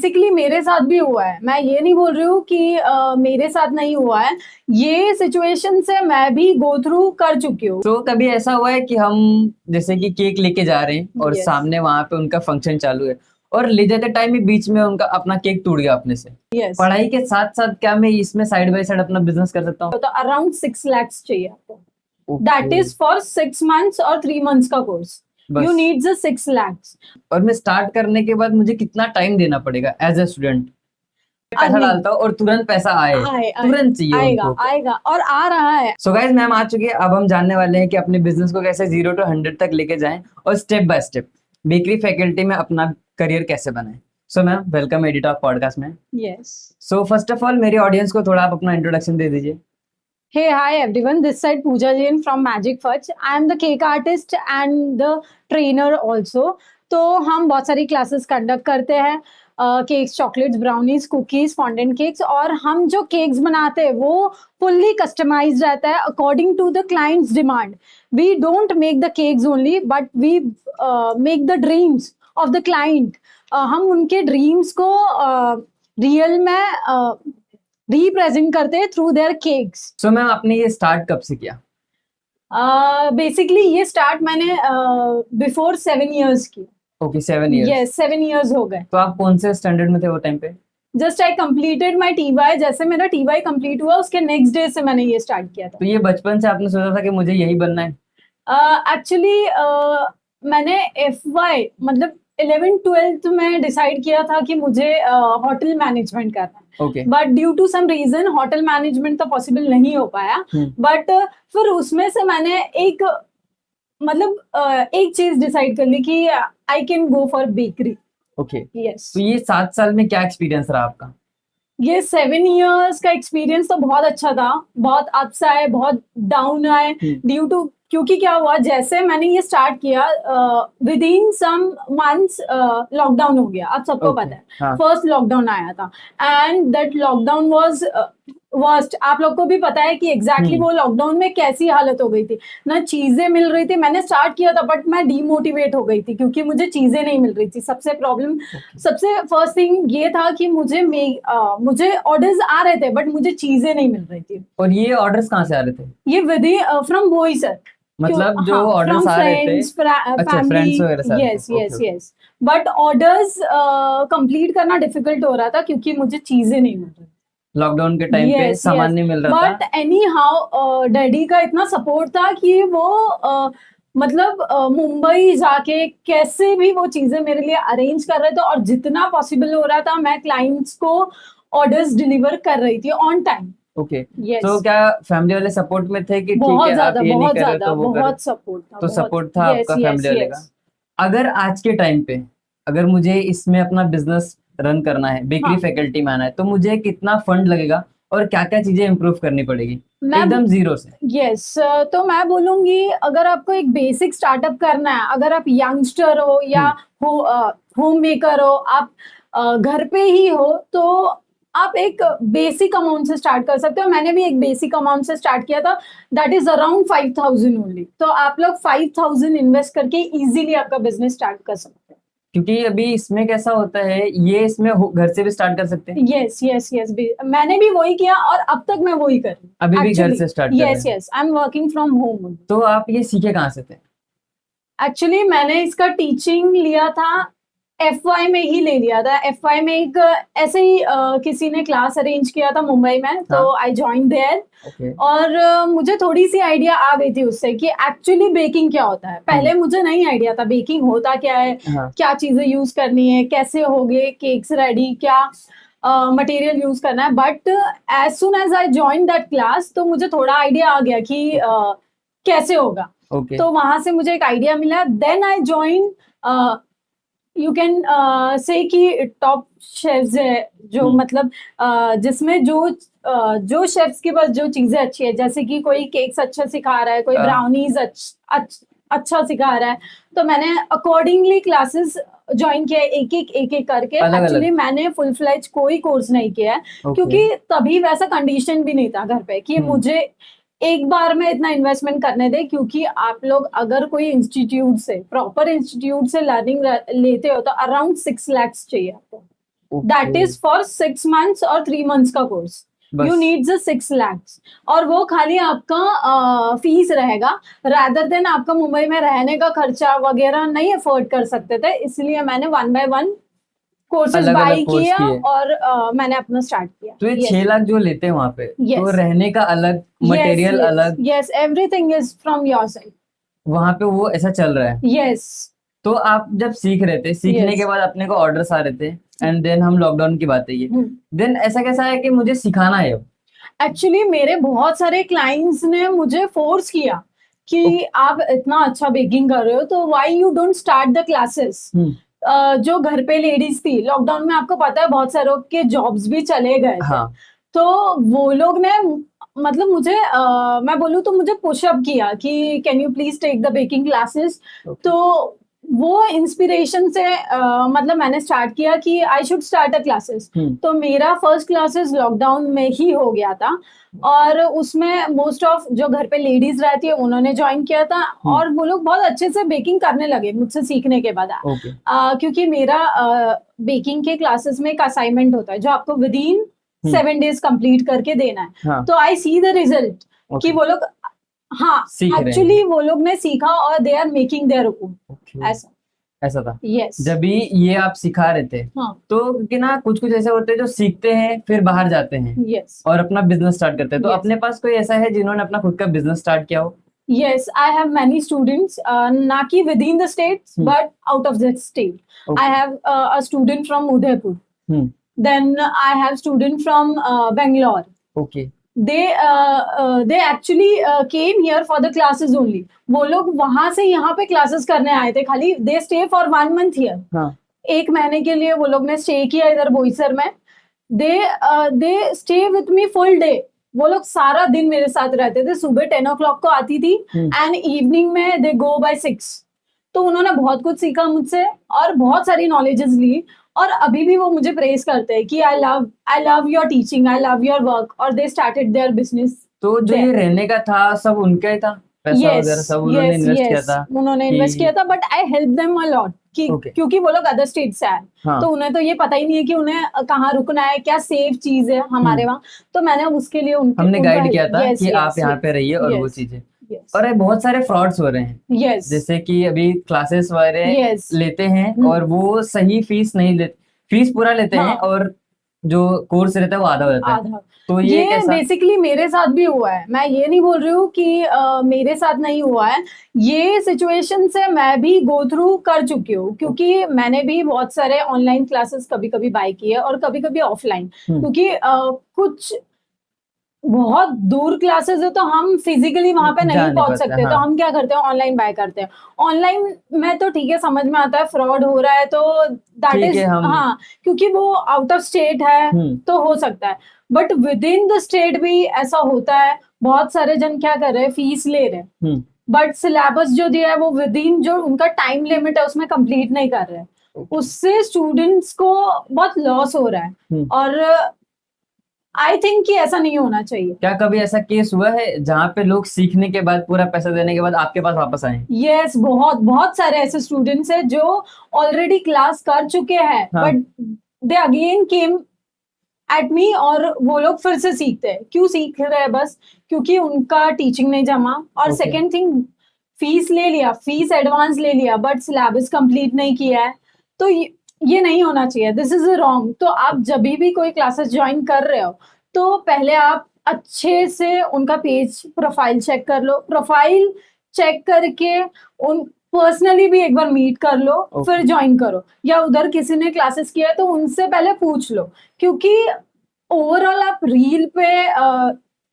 Basically मेरे साथ भी हुआ है, मैं ये नहीं बोल रही हूँ कि मेरे साथ नहीं हुआ है। ये सिचुएशन से मैं भी गो थ्रू कर चुकी हूँ। तो कभी ऐसा हुआ है कि हम जैसे कि केक लेके जा रहे हैं और यस, सामने वहां पे उनका फंक्शन चालू है और ले जाते टाइम ही बीच में उनका अपना केक टूट गया अपने से। यस। पढ़ाई के साथ साथ क्या मैं इसमें साइड बाय साइड अपना बिजनेस कर सकता हूँ? तो अराउंड 6 lakhs चाहिए आपको। That okay. Is for 6 months और 3 months का कोर्स। यू बस। नीड 6 lakhs और मैं स्टार्ट करने के बाद मुझे कितना टाइम देना पड़ेगा एज ए स्टूडेंट? पैसा अर्निंग। डालता हूँ और तुरंत पैसा आए, आए आए तुरंत चाहिए आएगा उनको। आएगा और आ रहा है। सो गाइस मैम आ चुकी है, अब हम जानने वाले हैं कि अपने बिजनेस को कैसे 0 to 100 तक लेके जाएं और step by step bakery faculty में अपना करियर कैसे बनाएं। So ma'am welcome editor podcast में। Yes. So first of all मेरी ऑडियंस को थोड़ा आप अपना इंट्रोडक्शन दे दीजिए। Hey, hi everyone. This side Pooja Jain from Magic Fudge. I am the cake artist and the trainer also. तो हम बहुत सारी क्लासेस कंडक्ट करते हैं, cakes, chocolates, brownies, cookies, fondant cakes, और हम जो केक्स बनाते हैं वो फुल्ली कस्टमाइज रहता है according to the client's demand. We don't make the cakes only but we make the dreams of the client. हम उनके ड्रीम्स को रियल में रिप्रेजेंट करते हैं through their cakes. So ma'am आपने ये स्टार्ट कब से किया? बेसिकली ये स्टार्ट मैंने बिफोर 7 years की। Okay 7 years। यस, 7 years हो गए। तो आप कौन से स्टैंडर्ड में थे वो टाइम पे? Just I completed my TY। जैसे मेरा TY कंप्लीट हुआ उसके नेक्स्ट डे से मैंने ये स्टार्ट किया तो ये बचपन से आपने सोचा था कि मुझे यही बनना है? था। एक्चुअली मैंने FY मतलब 11th-12th में डिसाइड किया था कि मुझे होटल मैनेजमेंट करना है। Okay. But due to some reason hotel management तो पॉसिबल नहीं हो पाया। बट फिर उसमें से मैंने एक मतलब एक चीज डिसाइड कर ली कि I can go for bakery. Okay. Yes. तो ये 7 साल में क्या एक्सपीरियंस रहा आपका? ये 7 years का एक्सपीरियंस तो बहुत अच्छा था। बहुत अप्स आए, बहुत डाउन आए, ड्यू टू क्योंकि क्या हुआ, जैसे मैंने ये स्टार्ट किया within some months lockdown हो गया। आप सबको ओके। पता है हाँ। फर्स्ट लॉकडाउन आया था and that lockdown was worst. आप लोग को भी पता है कि एग्जैक्टली वो लॉकडाउन में कैसी हालत हो गई थी, ना चीजें मिल रही थी। मैंने स्टार्ट किया था बट मैं डीमोटिवेट हो गई थी क्योंकि मुझे चीजें नहीं मिल रही थी। सबसे प्रॉब्लम, सबसे फर्स्ट थिंग ये था कि मुझे ऑर्डर्स आ रहे थे बट मुझे चीजें नहीं मिल रही थी। और ये ऑर्डर्स कहाँ से आ रहे थे? ये विद फ्रॉम वही सर। मतलब जो हाँ, ऑर्डर्स फ्रॉम आ रहे थे? फ्रेंड्स, अच्छा फैमिली। फ्रेंड्स वगैरह से आ रहे यस थे। Yes okay. Yes. But orders complete करना डिफिकल्ट हो रहा था क्योंकि मुझे चीजें नहीं मिल रही। लॉकडाउन के टाइम पे यस सामान यस। नहीं मिल रहा बट था। एनी हाउ डैडी का इतना सपोर्ट था कि वो मतलब मुंबई जाके कैसे भी वो चीजें मेरे लिए अरेंज कर रहे थे और जितना पॉसिबल हो रहा था मैं क्लाइंट्स को ऑर्डर्स डिलीवर कर रही थी ऑन टाइम। ओके। यस। तो क्या फैमिली वाले सपोर्ट में थे कि ठीक है बहुत आप ज्यादा, ये नहीं बहुत कर रहे ज्यादा, तो वो कर? बहुत सपोर्ट था, तो बहुत। सपोर्ट था यस आपका यस फैमिली वाले का? यस। अगर आज के टाइम पे अगर मुझे इसमें अपना बिजनेस रन करना है, बेकरी हाँ, फैकल्टी में आना है, तो मुझे कितना फंड लगेगा और क्या क्या चीजें इंप्रूव करनी पड़ेगी मैं एकदम जीरो से? यस। तो मैं बोलूंगी अगर आपको एक बेसिक स्टार्टअप करना है, अगर आप यंगस्टर हो या हम्म। होम मेकर हो, आप घर पे ही हो, तो आप एक बेसिक अमाउंट से स्टार्ट कर सकते हो। मैंने भी एक बेसिक अमाउंट से स्टार्ट किया था, दैट इज अराउंड 5,000 ओनली। तो आप लोग 5,000 इन्वेस्ट करके इजीली आपका बिजनेस स्टार्ट कर सकते हो। क्योंकि अभी इसमें कैसा होता है, ये इसमें घर से भी स्टार्ट कर सकते हैं। Yes yes yes. मैंने भी वही किया और अब तक मैं वही कर रही हूँ अभी भी घर एक्चुअली। से स्टार्ट कर रहे यस हैं? Yes, I am working from home. तो आप ये सीखे कहाँ से थे? एक्चुअली मैंने इसका टीचिंग लिया था, FY में ही ले लिया था। FY में एक ऐसे ही किसी ने क्लास अरेंज किया था मुंबई में, तो हाँ। I join there. ओके। और मुझे थोड़ी सी आइडिया आ गई थी उससे कि एक्चुअली बेकिंग क्या होता है। पहले मुझे नहीं आइडिया था बेकिंग होता क्या है, हाँ। क्या चीजें यूज करनी है, कैसे होगे केक्स रेडी, क्या मटेरियल यूज करना है। But as soon as I join that class तो मुझे थोड़ा आइडिया आ गया कि कैसे होगा। ओके। तो वहां से मुझे एक आइडिया मिला, then I join. You can say कि टॉप शेफ्स है जो मतलब जिसमें जो शेफ्स के पास जो चीजें अच्छी है, जैसे कि कोई केक्स अच्छा सिखा रहा है, कोई ब्राउनीज अच्छा सिखा रहा है, तो मैंने अकॉर्डिंगली क्लासेस ज्वाइन किया एक एक करके। अलग अलग। एक्चुअली मैंने फुल फ्लेज कोई कोर्स नहीं किया है ओके। क्योंकि तभी वैसा कंडीशन भी नहीं था घर पे कि मुझे एक बार में इतना इन्वेस्टमेंट करने दे। क्योंकि आप लोग अगर कोई इंस्टीट्यूट से, प्रॉपर इंस्टीट्यूट से लर्निंग लेते हो तो अराउंड 6 lakhs चाहिए आपको। That Okay. Is for 6 months और 3 months का कोर्स. बस यू नीड 6 lakhs और वो खाली आपका फीस रहेगा, रादर देन आपका मुंबई में रहने का खर्चा वगैरह नहीं अफोर्ड कर सकते थे, इसलिए मैंने 1 by 1 कोर्सेज अलग बाय अलग कोर्स किया किए। और मैंने अपना स्टार्ट किया. तो ये Yes. 6 लाख जो लेते हैं वहां पे, Yes. तो रहने का अलग, मटेरियल अलग, yes, everything is from your side. वहां पे वो ऐसा चल रहा है। यस. तो आप जब सीख रहे थे, सीखने Yes. के बाद अपने को ऑर्डर्स आ रहे थे, एंड देन हम लॉकडाउन की बात है ये, देन ऐसा कैसा है कि मुझे सिखाना है अब? एक्चुअली मेरे बहुत सारे क्लाइंट्स ने मुझे फोर्स किया कि आप इतना अच्छा बेकिंग कर रहे हो तो why you don't start the classes. जो घर पे लेडीज थी लॉकडाउन में, आपको पता है बहुत सारों के जॉब्स भी चले गए थे. हाँ, तो वो लोग ने मतलब मुझे मैं बोलूँ तो मुझे पुशअप किया कि can you please take the baking classes. Okay. तो वो इंस्पिरेशन से मतलब मैंने स्टार्ट किया कि I should start a classes. तो मेरा फर्स्ट क्लासेस लॉकडाउन में ही हो गया था और उसमें मोस्ट ऑफ जो घर पे लेडीज रहती है उन्होंने ज्वाइन किया था और वो लोग बहुत अच्छे से बेकिंग करने लगे मुझसे सीखने के बाद. ओके, क्योंकि मेरा बेकिंग के क्लासेस में एक असाइनमेंट होता है जो आपको विद इन 7 days कंप्लीट करके देना है. हाँ, तो आई सी द रिजल्ट Okay. कि वो लोग हाँ सीख रहे हैं। एक्चुअली वो लोग ने सीखा और they are making their own. Okay. ऐसा. ऐसा था यस. जब भी ये आप सिखा रहे थे, हाँ. तो क्योंकि ना कुछ कुछ ऐसे होते हैं जो सीखते हैं फिर बाहर जाते हैं यस. और अपना बिजनेस स्टार्ट करते हैं, तो Yes. अपने पास कोई ऐसा है जिन्होंने अपना खुद का बिजनेस स्टार्ट किया हो? Yes, I have many students, ना कि within the states, but out of the state. Okay. I have a student from Udaipur. Hmm. Then I have student from Bangalore. Okay, They actually came here for the classes only. वो लोग वहां से यहाँ पे classes करने आए थे खाली. They stay for 1 month here. हाँ, 1 महीने के लिए वो लोग ने स्टे किया इधर बोईसर में. They stay with me full day. वो लोग सारा दिन मेरे साथ रहते थे. सुबह 10 o'clock को आती थी एंड इवनिंग में दे गो by 6. तो उन्होंने बहुत कुछ सीखा मुझसे और बहुत सारी नॉलेजेस ली और अभी भी वो मुझे प्रेज करते हैं कि I love your teaching, I love your work. और दे स्टार्टेड देयर बिजनेस. तो जो ये रहने का था सब उनका ही था, पैसा वगैरह सब उन्होंने इन्वेस्ट किया था? उन्होंने इन्वेस्ट किया था but I help them a lot Okay. क्योंकि वो लोग अदर स्टेट से आए. हाँ, तो उन्हें तो ये पता ही नहीं है कि उन्हें कहाँ रुकना है, क्या सेफ चीज है हमारे वहाँ. तो मैंने उसके लिए हमने गाइड किया था Yes, कि yes, आप यहाँ पे रहिए और वो yes, चीजें. yes, और ये बहुत सारे फ्रॉड्स हो रहे हैं, yes, जैसे कि अभी क्लासेस वगैरह yes. लेते हैं और वो सही फीस नहीं लेते, फीस पूरा लेते हैं हाँ. और जो कोर्स रहता है वो आधा हो जाता है. आधा. तो ये कैसा? बेसिकली मेरे साथ भी हुआ है. मैं ये नहीं बोल रही हूँ कि मेरे साथ नहीं हुआ है. ये सिचुएशन से मैं भी गो थ्रू कर चुकी हूँ क्योंकि मैंने भी बहुत सारे ऑनलाइन क्लासेस कभी कभी बाय किए और कभी कभी ऑफलाइन. क्योंकि कुछ बहुत दूर क्लासेस है तो हम फिजिकली वहां पे जा नहीं नहीं पहुंच पाते, सकते. हाँ. तो हम क्या करते हैं, ऑनलाइन बाय करते हैं. ऑनलाइन में तो ठीक है, समझ में आता है फ्रॉड हो रहा है तो दैट ठीक इज है, हम हाँ, क्योंकि वो आउट ऑफ स्टेट है तो हो सकता है. But with in the state भी ऐसा होता है. बहुत सारे जन क्या कर रहे हैं, फीस ले रहे हैं बट सिलेबस जो दिया है वो विद इन जो उनका टाइम लिमिट है उसमें कंप्लीट नहीं कर रहे हैं. उससे स्टूडेंट्स को बहुत लॉस हो रहा है और आई थिंक कि ऐसा नहीं होना चाहिए. क्या कभी ऐसा केस हुआ है जहाँ पे लोग सीखने के बाद, पूरा पैसा देने के बाद आपके पास वापस आए? यस, बहुत सारे ऐसे स्टूडेंट्स हैं जो ऑलरेडी क्लास कर चुके हैं but they again came at me और वो लोग फिर से सीखते हैं. क्यों सीख रहे हैं? बस क्योंकि उनका टीचिंग नहीं जमा. और सेकेंड थिंग, फीस ले लिया, फीस एडवांस ले लिया बट सिलेबस कंप्लीट नहीं किया है. तो ये नहीं होना चाहिए. This is wrong. तो आप जब भी कोई क्लासेस ज्वाइन कर रहे हो तो पहले आप अच्छे से उनका पेज प्रोफाइल चेक कर लो. प्रोफाइल चेक करके उन पर्सनली भी एक बार मीट कर लो फिर ज्वाइन करो. या उधर किसी ने क्लासेस किया है तो उनसे पहले पूछ लो. क्योंकि ओवरऑल आप रील पे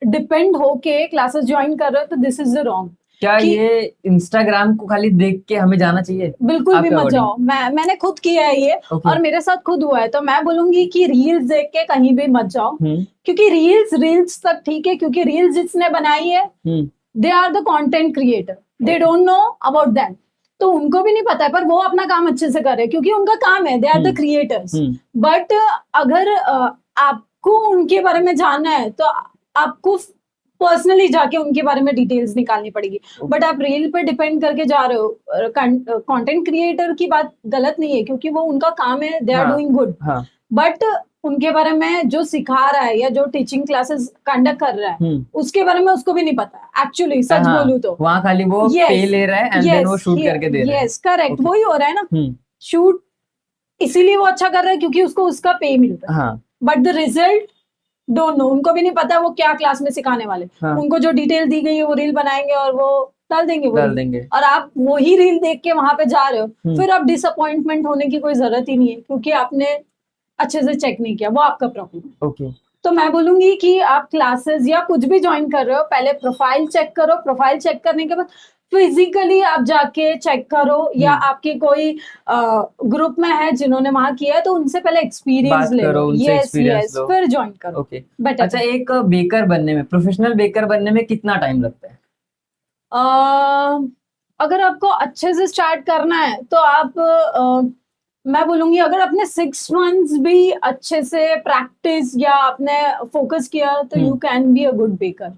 डिपेंड होके क्लासेस ज्वाइन कर रहे हो तो दिस इज रॉन्ग. क्या ये इंस्टाग्राम को खाली देख के हमें जाना चाहिए? बिल्कुल भी मत जाओ. मैंने खुद किया है ये और मेरे साथ खुद हुआ है. तो मैं बोलूंगी कि रील्स देख के कहीं भी मत जाओ क्योंकि रील्स तक ठीक है क्योंकि रील्स जिसने बनाई है they are the content creator. They don't know about that. तो उनको भी नहीं पता है पर वो अपना काम अच्छे से कर रहे हैं क्योंकि उनका काम है. They are the creators. But अगर आपको उनके बारे में जानना है तो आपको पर्सनली जाके उनके बारे में डिटेल्स निकालनी पड़ेगी. बट आप रील पे डिपेंड करके जा रहे हो. कंटेंट क्रिएटर की बात गलत नहीं है क्योंकि वो उनका काम है. They are doing good. But उनके बारे में जो सिखा रहा है या जो टीचिंग क्लासेस कंडक्ट कर रहा है उसके बारे में उसको भी नहीं पता एक्चुअली, सच हाँ, बोलूं तो। वहाँ खाली वो Yes, पे ले रहा है एंड देन वो शूट करके दे रहा है। Yes correct, Okay. वही हो रहा है ना, हम्म, शूट इसीलिए वो अच्छा कर रहा है क्योंकि उसको उसका पे मिल रहा है, हाँ but the result don't know, उनको भी नहीं पता वो क्या क्लास में सिखाने वाले। हाँ उनको जो डिटेल दी गई है वो रील बनाएंगे और वो डाल देंगे, वो डाल रील, देंगे। और आप वही रील देख के वहां पे जा रहे हो, हम्म, फिर आप डिसअपॉइंटमेंट होने की कोई जरूरत ही नहीं है क्योंकि आपने अच्छे से चेक नहीं किया, वो आपका प्रॉब्लम है। ओके तो मैं बोलूंगी कि आप क्लासेस या कुछ भी ज्वाइन कर रहे हो, पहले प्रोफाइल चेक करो, प्रोफाइल चेक करने के बाद फिजिकली आप जाके चेक करो, या आपके कोई ग्रुप में है जिन्होंने वहां किया है तो उनसे पहले एक्सपीरियंस बात ले करो, लो। उनसे यस एक्सपीरियंस यस, लो। फिर ज्वाइन करो, ओके, बेटर। अच्छा एक बेकर बनने में, प्रोफेशनल बेकर बनने में कितना टाइम लगता है? अगर आपको अच्छे से स्टार्ट करना है तो आप मैं बोलूंगी अगर आपने 6 मंथ्स भी अच्छे से प्रैक्टिस या आपने फोकस किया तो you can be a good baker.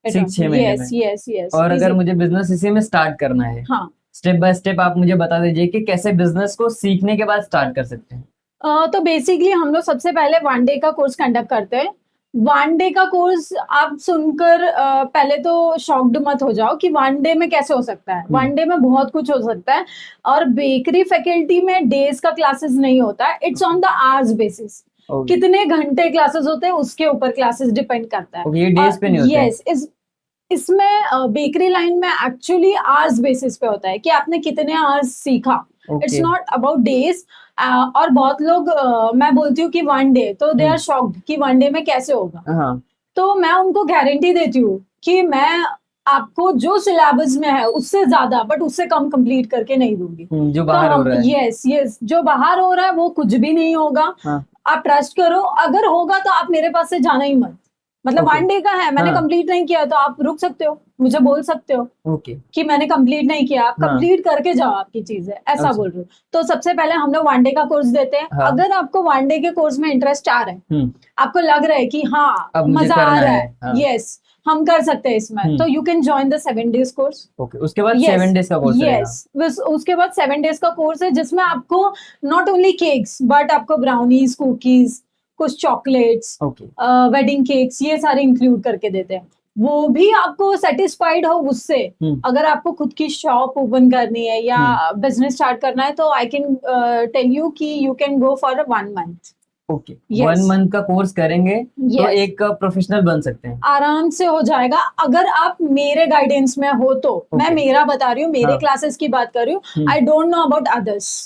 6 महीने यस में। यस यस, और अगर मुझे बिजनेस इसी में स्टार्ट करना है, हाँ, स्टेप बाय स्टेप आप मुझे बता दीजिए कि कैसे बिजनेस को सीखने के बाद स्टार्ट कर सकते हैं। तो बेसिकली हम लोग सबसे पहले 1 डे का कोर्स कंडक्ट करते हैं। 1 डे का कोर्स आप सुनकर पहले तो शॉक्ड मत हो जाओ कि 1 डे में कैसे हो सकता है। 1 डे में बहुत कुछ हो सकता है, और बेकरी फैकल्टी में डेज का क्लासेस नहीं होता है, it's on the hours basis. Okay, कितने घंटे क्लासेस होते हैं उसके ऊपर क्लासेस डिपेंड करता है। ओके, ये डेज पे नहीं होते हैं। यस, इसमें बेकरी लाइन में एक्चुअली आवर्स बेसिस पे होता है कि आपने कितने आवर्स सीखा, it's okay, not about days. और बहुत लोग मैं बोलती हूँ कि 1 डे तो दे आर शॉक्ड कि 1 डे में कैसे होगा। हाँ, तो मैं उनको गारंटी देती हूँ कि मैं आपको जो सिलेबस में है उससे ज्यादा, बट उससे कम कंप्लीट करके नहीं दूंगी। जो तो बाहर हो हम, रहा है। यस यस, जो बाहर हो रहा है वो कुछ भी नहीं होगा। हाँ, आप ट्रस्ट करो, अगर होगा तो आप मेरे पास से जाना ही मत। मतलब ओके, 1 डे का है, मैंने हाँ, कंप्लीट नहीं किया तो आप रुक सकते हो, मुझे बोल सकते हो ओके, कि मैंने कंप्लीट नहीं किया, आप हाँ, कंप्लीट करके जाओ आपकी चीजें, ऐसा अच्छा, बोल रही हूँ। तो सबसे पहले हम लोग 1 डे का कोर्स देते हैं। हाँ, अगर आपको 1 डे के कोर्स में इंटरेस्ट आ रहा है, हम्म, आपको लग रहा है कि हाँ अब मुझे मजा आ करना रहा है, है, हाँ, यस हम कर सकते हैं इसमें, तो you can join the 7 days course. Okay, उसके बाद यस 7 डेज का कोर्स रहेगा। यस, उसके बाद 7 डेज का कोर्स है जिसमें आपको नॉट ओनली केक्स बट आपको ब्राउनीज, कुकीज, कुछ चॉकलेट्स, ओके, वेडिंग केक्स, ये सारे इंक्लूड करके देते हैं। वो भी आपको सेटिस्फाइड हो उससे। अगर आपको खुद की शॉप ओपन करनी है या बिजनेस स्टार्ट करना है तो आई कैन टेल यू कि you can go for 1 month. Okay, Yes. 1 month का कोर्स करेंगे तो Yes. एक प्रोफेशनल बन सकते हैं। आराम से हो जाएगा अगर आप मेरे गाइडेंस में हो तो। मैं Okay. मेरा बता रही हूँ, मेरे हाँ. क्लासेस की बात कर रही हूँ, I don't know about others.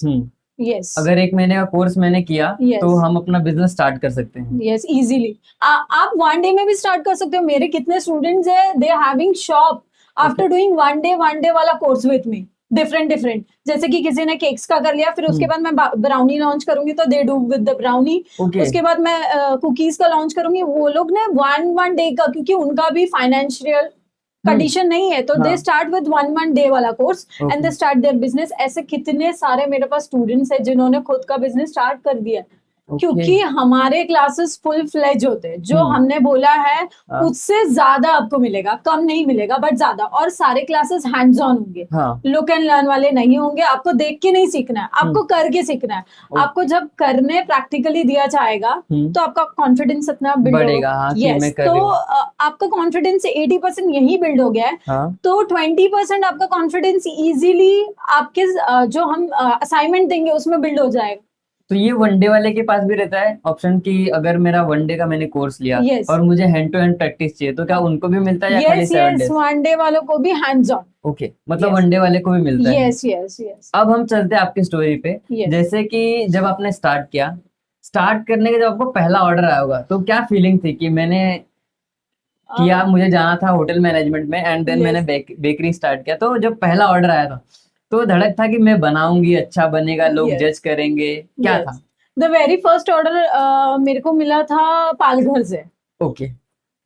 Yes अगर 1 महीने का कोर्स मैंने किया Yes. तो हम अपना बिजनेस स्टार्ट कर सकते हैं। यस, इजीली आप 1 डे में भी स्टार्ट कर सकते हो। मेरे कितने स्टूडेंट्स हैं, they are having shop after doing 1 day वाला कोर्स विथ मी। डिफरेंट, जैसे कि किसी ने केक्स का कर लिया, फिर उसके बाद मैं ब्राउनी लॉन्च करूंगी तो they do with the brownie. उसके बाद मैं कुकीज का लॉन्च करूंगी, वो लोग ने 1 डे का, क्योंकि उनका भी फाइनेंशियल कंडीशन नहीं है तो दे स्टार्ट विद 1 डे वाला course and they start their business. ऐसे कितने सारे मेरे पास स्टूडेंट्स हैं जिन्होंने खुद का बिजनेस स्टार्ट कर दिया, क्योंकि हमारे क्लासेस फुल फ्लेज होते हैं। जो हमने बोला है उससे ज्यादा आपको मिलेगा, कम नहीं मिलेगा बट ज्यादा। और सारे क्लासेस हैंड्स ऑन होंगे, लुक एंड लर्न वाले नहीं होंगे। आपको देख के नहीं सीखना है, आपको करके सीखना है। आपको जब करने प्रैक्टिकली दिया जाएगा तो आपका कॉन्फिडेंस इतना बिल्ड बढ़ेगा। यस, तो आपका कॉन्फिडेंस 80% यही बिल्ड हो गया है, तो 20% आपका कॉन्फिडेंस इजीली आपके जो हम असाइनमेंट देंगे उसमें बिल्ड हो जाएगा। तो ये 1 डे वाले के पास भी रहता है ऑप्शन कि अगर मेरा 1 डे का मैंने कोर्स लिया और मुझे हैंड टू हैंड प्रैक्टिस चाहिए तो क्या उनको भी मिलता है या खाली 7 डेज? 1 डे वालों को भी हैंड्स ऑन। ओके, मतलब 1 डे वाले को भी मिलता है। यस। अब हम चलते हैं आपकी स्टोरी पे। जैसे कि जब आपने स्टार्ट करने के जब आपको पहला ऑर्डर आया होगा तो क्या फीलिंग थी कि मैंने किया, मुझे जाना था होटल मैनेजमेंट में एंड देन मैंने बेकरी स्टार्ट किया, तो जब पहला ऑर्डर आया था तो धड़क था कि मैं बनाऊंगी, अच्छा बनेगा, लोग जज करेंगे, क्या था? द वेरी फर्स्ट ऑर्डर मेरे को मिला था पालघर से। ओके,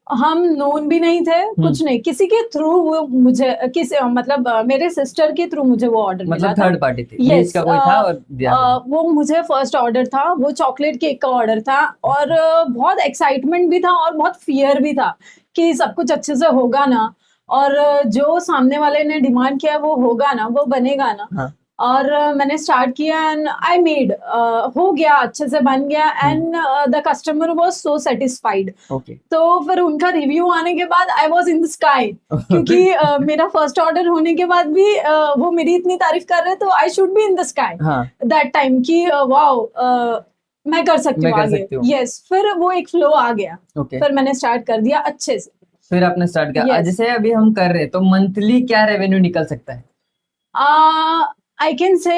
हम नोन भी नहीं थे, कुछ नहीं, किसी के थ्रू वो मुझे मतलब मेरे सिस्टर के थ्रू मुझे वो ऑर्डर मिला था। थर्ड पार्टी थी, yes, का कोई था और दिया वो मुझे फर्स्ट ऑर्डर था, वो चॉकलेट केक का ऑर्डर था। और बहुत एक्साइटमेंट भी था और बहुत फियर भी था कि सब कुछ अच्छे से होगा ना, और जो सामने वाले ने डिमांड किया वो होगा ना, वो बनेगा ना। और मैंने स्टार्ट किया एंड आई मेड हो गया, अच्छे से बन गया and the customer was so satisfied. Okay. तो फिर उनका रिव्यू आने के बाद I was in the sky, क्योंकि मेरा फर्स्ट ऑर्डर होने के बाद भी वो मेरी इतनी तारीफ कर रहे, तो I should be in the sky हाँ, दैट टाइम कि वाओ मैं कर सकती मैं हूँ कर आगे। सकती हूँ। यस, फिर वो एक फ्लो आ गया, ओके। फिर मैंने स्टार्ट कर दिया अच्छे से। फिर आपने स्टार्ट किया। Yes. जैसे अभी हम कर रहे हैं तो मंथली क्या रेवेन्यू निकल सकता है? आई कैन से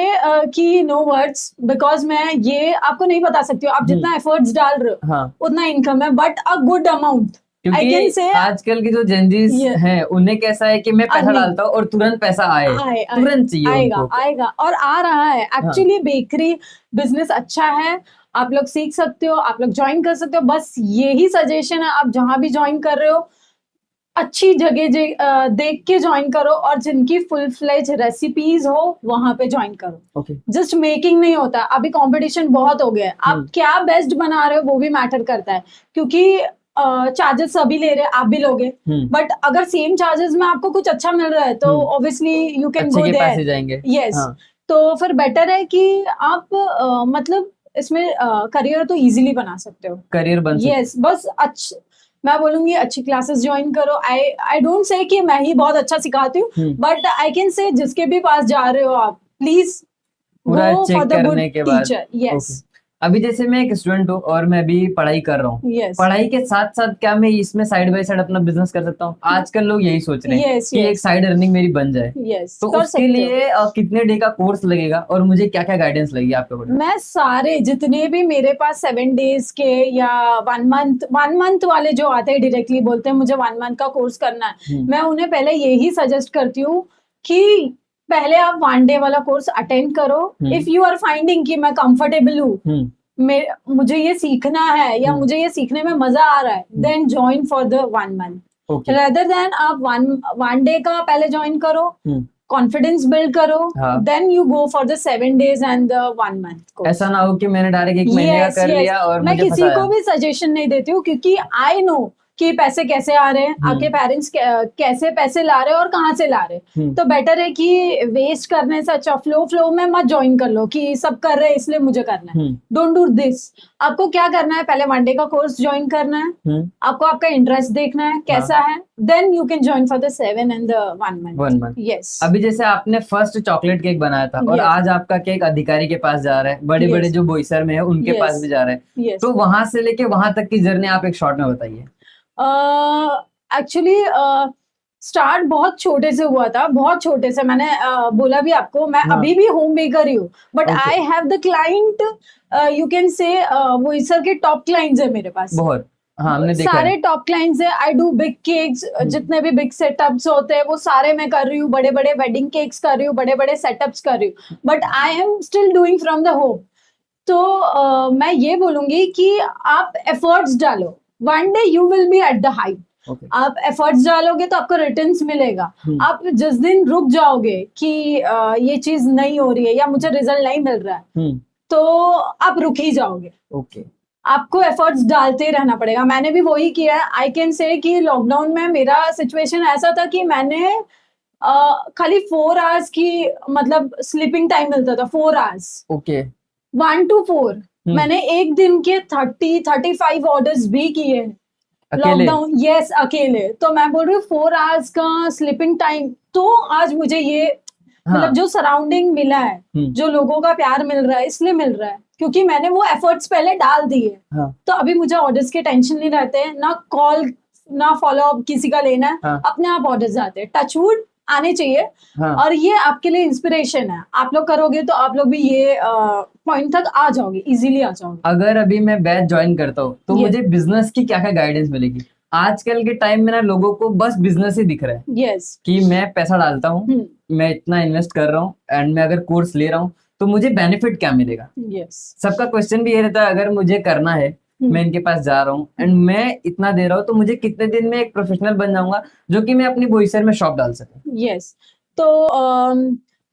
कि नो वर्ड्स, बिकॉज मैं ये आपको नहीं बता सकती हूँ। आप जितना एफर्ट्स डाल रहे हो हाँ, उतना इनकम है, but a good amount I can क्योंकि से। आजकल की जो जेनजीज ये हैं उन्हें कैसा है कि मैं पैसा अर्निंग डालता हूँ और तुरंत पैसा आए, तुरंत चाहिए आएगा उनको। आएगा और आ रहा है। हाँ, एक्चुअली बेकरी बिजनेस अच्छा है, आप लोग सीख सकते हो, आप लोग ज्वाइन कर सकते हो। बस यही सजेशन है, आप जहां भी ज्वाइन कर रहे हो अच्छी जगह देख के ज्वाइन करो, और जिनकी फुल फ्लेज रेसिपीज हो वहां पे ज्वाइन करो। ओके। जस्ट मेकिंग नहीं होता, अभी कंपटीशन बहुत हो गया है। आप क्या बेस्ट बना रहे हो वो भी मैटर करता है, क्योंकि चार्जेस सभी ले रहे हैं, आप भी लोगे, बट अगर सेम चार्जेस में आपको कुछ अच्छा मिल रहा है तो ऑब्वियसली यू कैन अच्छे गो के पास ही देयर। जाएंगे। यस, हाँ, तो फिर बेटर है कि आप मतलब इसमें करियर तो इजीली बना सकते हो। करियर बन सकता यस, बस मैं बोलूंगी अच्छी क्लासेस ज्वाइन करो। आई डोंट से कि मैं ही बहुत अच्छा सिखाती हूँ, बट आई कैन से जिसके भी पास जा रहे हो आप प्लीज पूरा go for check the good करने के बाद। टीचर। ओके। यस अभी जैसे मैं एक स्टूडेंट हूँ और मैं भी पढ़ाई कर रहा हूँ, यस पढ़ाई के साथ साथ क्या मैं इसमें साइड बाय साइड अपना बिजनेस कर सकता हूँ? आजकल लोग यही सोच रहे हैं यस कि एक यस साइड अर्निंग मेरी बन जाए। यस, तो कर उसके सकते हो। लिए कितने डे का कोर्स लगेगा और मुझे क्या क्या गाइडेंस लगेगी आपके अकॉर्डिंग? मैं सारे जितने भी मेरे पास 7 days के या 1 month वाले जो आते हैं डायरेक्टली बोलते हैं मुझे 1 month का कोर्स करना है, मैं उन्हें पहले यही सजेस्ट करती हूँ कि पहले आप 1 day वाला कोर्स अटेंड करो। इफ यू आर फाइंडिंग कि मैं कंफर्टेबल हूँ, मुझे ये सीखना है या मुझे ये सीखने में मजा आ रहा है, then join for the 1 month rather than आप वन डे का पहले ज्वाइन करो, कॉन्फिडेंस बिल्ड करो, हाँ। Then you go for the 7 days and the 1 month। ऐसा ना हो कि मैंने डायरेक्ट 1 महीने का कर लिया और मैं मुझे किसी फंसाया। को भी सजेशन नहीं देती हूँ, क्योंकि आई नो कि पैसे कैसे आ रहे हैं, आपके पेरेंट्स कैसे पैसे ला रहे हैं और कहाँ से ला रहे हैं। तो बेटर है कि वेस्ट करने से अच्छा फ्लो में मत ज्वाइन कर लो कि सब कर रहे हैं इसलिए मुझे करना है। Don't do this. आपको क्या करना है, पहले 1 day का कोर्स ज्वाइन करना है, आपको आपका इंटरेस्ट देखना है कैसा है, then you can join for the 7 and the 1 month। Yes. अभी जैसे आपने फर्स्ट चॉकलेट केक बनाया था और आज आपका केक अधिकारी के पास जा रहा है, बड़े बड़े जो बोईसर में है उनके पास भी जा रहा है, तो वहां से लेके वहां तक की जर्नी आप एक शॉर्ट में बताइए। एक्चुअली स्टार्ट बहुत छोटे से हुआ था, बहुत छोटे से। मैंने बोला भी आपको, मैं अभी भी होम बेकर ही हूँ, but I have the client, you can से वो सर के टॉप क्लाइंट्स है मेरे पास बहुत। हाँ, हमने देखा सारे है। टॉप क्लाइंट्स है। आई डू बिग केक्स, जितने भी बिग सेटअप्स होते हैं वो सारे मैं कर रही हूँ, बड़े बड़े वेडिंग केक्स कर रही हूँ, बड़े बड़े सेटअप्स कर रही हूँ, but I am still doing from the home. तो मैं ये बोलूंगी कि आप एफर्ट्स डालो, 1 day you will be at the height. आप एफर्ट्स डालोगे तो आपको रिटर्न्स मिलेगा। आप जिस दिन रुक जाओगे कि ये चीज नहीं हो रही है या मुझे रिजल्ट नहीं मिल रहा है, तो आप रुक ही जाओगे। आपको एफर्ट्स डालते रहना पड़ेगा। मैंने भी वही किया है। आई कैन से कि लॉकडाउन में मेरा सिचुएशन ऐसा था कि मैंने खाली 4 hours की मतलब स्लीपिंग टाइम मिलता था, 4 hours। 1 to 4 मैंने एक दिन के 30-35 ऑर्डर्स भी किए लॉकडाउन। यस, अकेले। तो मैं बोल रही हूँ 4 hours का स्लीपिंग टाइम, तो आज मुझे ये मतलब जो सराउंडिंग मिला है, जो लोगों का प्यार मिल रहा है, इसलिए मिल रहा है क्योंकि मैंने वो एफर्ट्स पहले डाल दिए। तो अभी मुझे ऑर्डर्स के टेंशन नहीं रहते हैं, ना कॉल ना फॉलो अप किसी का लेना है, अपने आप ऑर्डर्स आते हैं। टचवुड आने चाहिए। और ये आपके लिए इंस्पिरेशन है, आप लोग करोगे तो आप लोग भी ये पॉइंट तक आ जाओगे, इजीली आ जाओगे। अगर अभी मैं बैच ज्वाइन करता हूँ तो मुझे बिजनेस की क्या क्या गाइडेंस मिलेगी? आजकल के टाइम में ना लोगों को बस बिजनेस ही दिख रहा है। यस, कि मैं पैसा डालता हूँ, मैं इतना इन्वेस्ट कर रहा हूँ एंड मैं अगर कोर्स ले रहा हूँ तो मुझे बेनिफिट क्या मिलेगा? सबका क्वेश्चन भी ये रहता है, अगर मुझे करना है, मैं इनके पास जा रहा हूँ एंड मैं इतना दे रहा हूँ, तो मुझे कितने दिन में एक प्रोफेशनल बन जाऊंगा जो कि मैं अपनी बोईसर में शॉप डाल सकूं? यस, तो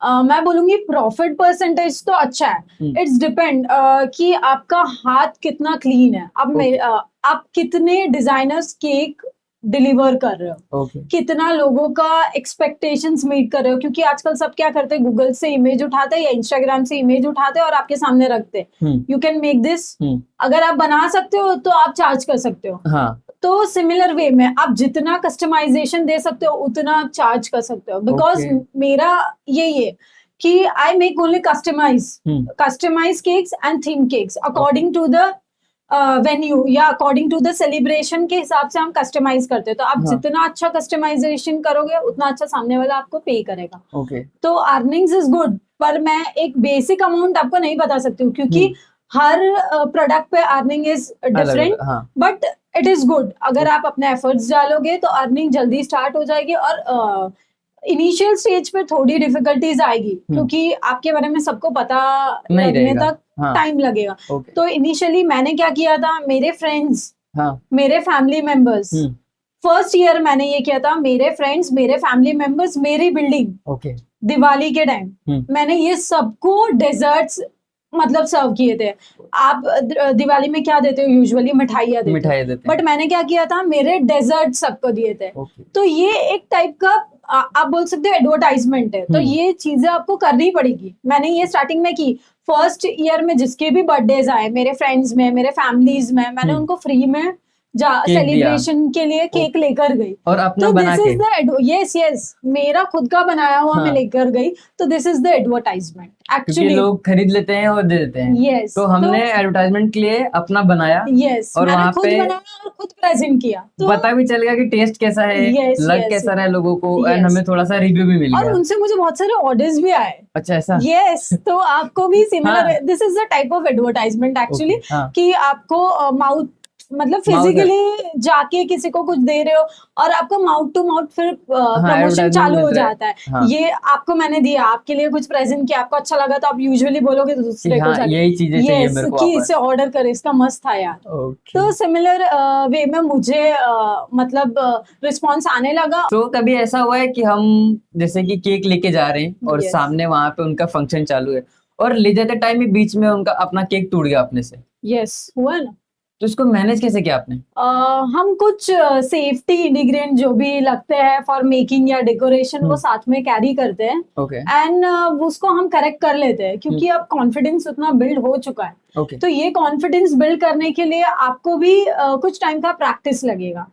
मैं बोलूंगी प्रॉफिट परसेंटेज तो अच्छा है। इट्स डिपेंड कि आपका हाथ कितना क्लीन है। अब आप कितने डिजाइनर्स केक डिलीवर कर रहे हो, ओके कितना लोगों का एक्सपेक्टेशंस मीट कर रहे हो, क्योंकि आजकल सब क्या करते हैं, गूगल से इमेज उठाते हैं या इंस्टाग्राम से इमेज उठाते हैं और आपके सामने रखते हैं, यू कैन मेक दिस, अगर आप बना सकते हो तो आप चार्ज कर सकते हो। हाँ तो सिमिलर वे में आप जितना कस्टमाइजेशन दे सकते हो उतना आप चार्ज कर सकते हो, बिकॉज Okay. मेरा यही है कि I make only customize cakes and theme cakes according to the venue या अकॉर्डिंग टू द सेलिब्रेशन के हिसाब से हम कस्टमाइज करते हैं। तो आप हाँ. जितना अच्छा कस्टमाइजेशन करोगे उतना अच्छा सामने वाला आपको पे करेगा। ओके तो अर्निंग्स इज गुड, पर मैं एक बेसिक अमाउंट आपको नहीं बता सकती हूँ, क्योंकि हर प्रोडक्ट पे अर्निंग इज डिफरेंट, हाँ बट इट इज गुड। अगर आप अपने एफर्ट्स डालोगे तो अर्निंग जल्दी स्टार्ट हो जाएगी, और इनिशियल स्टेज पे थोड़ी डिफिकल्टीज आएगी, क्योंकि आपके बारे में सबको पता नहीं लगने रहेगा। तक हाँ टाइम लगेगा। ओके तो इनिशियली मैंने क्या किया था, मेरे फ्रेंड्स, हाँ मेरे फैमिली मेंबर्स, फर्स्ट ईयर मैंने ये किया था, मेरे फ्रेंड्स, मेरे फैमिली मेंबर्स, मेरी बिल्डिंग, ओके दिवाली के टाइम मैंने ये सबको डेजर्ट्स मतलब सर्व किए थे। आप दिवाली में क्या देते हो, यूजुअली मिठाइयाँ देते हो, मिठाई देते हैं बट मैंने क्या किया था, मेरे डेजर्ट सबको दिए थे। ओके तो ये एक टाइप का आप बोल सकते हो एडवर्टाइजमेंट है। तो ये चीजें आपको करनी पड़ेगी। मैंने ये स्टार्टिंग में की, फर्स्ट ईयर में जिसके भी बर्थडेज आए मेरे फ्रेंड्स में, मेरे फैमिलीज में, मैंने उनको फ्री में केक दिया सेलिब्रेशन के लिए केक लेकर गई। और अपना तो बना दिस के इज द यस मेरा खुद का बनाया हुआ मैं लेकर गई। तो दिस इज द एडवर्टाइजमेंट क्योंकि एक्चुअली। लोग खरीद लेते हैं और दे देते हैं। यस तो हमने एडवर्टाइजमेंट के लिए अपना बनाया यस और मैंने वहाँ खुद पे बनाया और खुद प्रेजेंट किया। तो पता भी चलेगा कि टेस्ट कैसा है, Yes, लग yes, कैसा रहा है लोगों को, yes. एंड हमें थोड़ा सा रिव्यू भी मिल और गया। उनसे मुझे बहुत सारे ऑर्डर्स भी आए। अच्छा ऐसा यस तो आपको भी सिमिलर, हाँ। This is the type of advertisement actually, Okay, हाँ। कि आपको माउथ मतलब Mouth फिजिकली जाके किसी को कुछ दे रहे हो और आपका माउथ टू माउथ फिर प्रमोशन advertisement चालू हो मिल रहा है। जाता है। हाँ। ये आपको मैंने दिया, आपके लिए कुछ प्रेजेंट किया, आपको अच्छा लगा तो आप यूजुअली बोलोगे तो दूसरे को हाँ, जाके यही चीजें चाहिए यस मेरे को कि वापस। इसे ऑर्डर करे, इसका मस्त था यार। ओके तो सिमिलर वे में मुझे मतलब रिस्पॉन्स आने लगा। तो कभी ऐसा हुआ है कि हम जैसे कि केक लेके जा रहे हैं और Yes. सामने वहां पे उनका फंक्शन चालू है और ले जाते टाइम ही बीच में उनका अपना केक टूट गया अपने से, यस हुआ ना। तो इसको मैनेज कैसे किया आपने? हम कुछ सेफ्टी इंग्रेडिएंट जो भी लगते हैं फॉर मेकिंग या डेकोरेशन वो साथ में कैरी करते हैं, ओके एंड उसको हम करेक्ट कर लेते हैं, क्योंकि अब कॉन्फिडेंस उतना बिल्ड हो चुका है। ओके तो ये कॉन्फिडेंस बिल्ड करने के लिए आपको भी कुछ टाइम का प्रैक्टिस लगेगा।